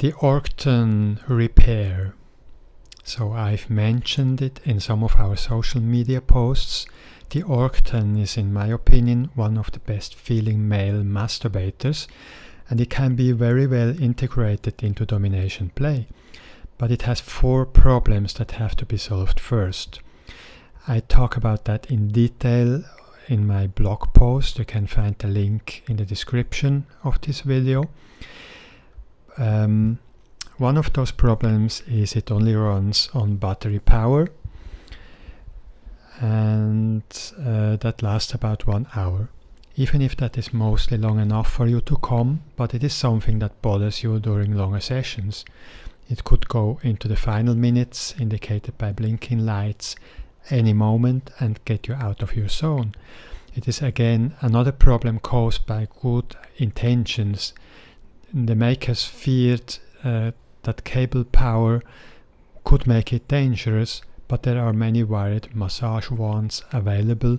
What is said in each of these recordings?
The Orctan Repair. So I've mentioned it in some of our social media posts. The Orctan is, in my opinion, one of the best feeling male masturbators, and it can be very well integrated into domination play. But it has 4 problems that have to be solved first. I talk about that in detail in my blog post. You can find the link in the description of this video. One of those problems is it only runs on battery power, and that lasts about 1 hour. Even if that is mostly long enough for you to come, but it is something that bothers you during longer sessions. It could go into the final minutes, indicated by blinking lights, any moment, and get you out of your zone. It is again another problem caused by good intentions. The makers feared that cable power could make it dangerous, but there are many wired massage wands available.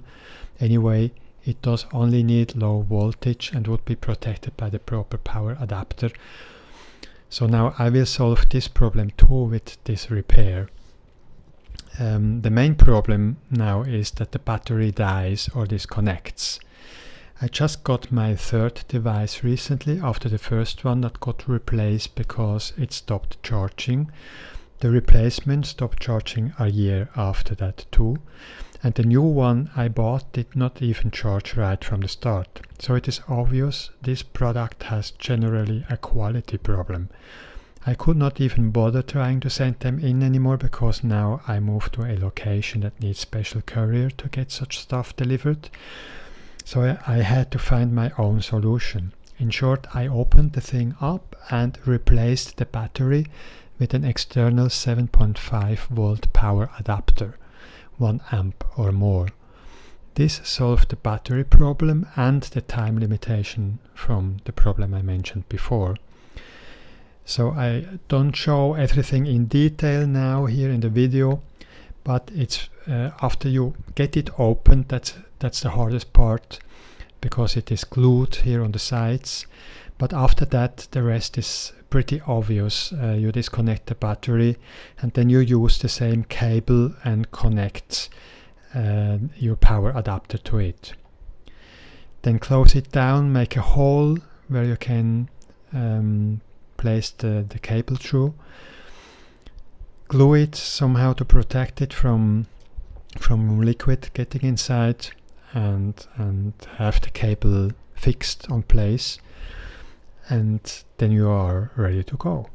Anyway, it does only need low voltage and would be protected by the proper power adapter. So now I will solve this problem too with this repair. The main problem now is that the battery dies or disconnects. I just got my 3rd device recently after the first one that got replaced because it stopped charging. The replacement stopped charging a year after that too, and the new one I bought did not even charge right from the start. So it is obvious this product has generally a quality problem. I could not even bother trying to send them in anymore because now I moved to a location that needs special courier to get such stuff delivered. So I had to find my own solution. In short, I opened the thing up and replaced the battery with an external 7.5 volt power adapter, 1 amp or more. This solved the battery problem and the time limitation from the problem I mentioned before. So I don't show everything in detail now here in the video, but it's after you get it open, that's the hardest part, because it is glued here on the sides. But after that, the rest is pretty obvious. You disconnect the battery and then you use the same cable and connect your power adapter to it. Then close it down, make a hole where you can place the cable through. Glue it somehow to protect it from liquid getting inside, and have the cable fixed on place, and then you are ready to go.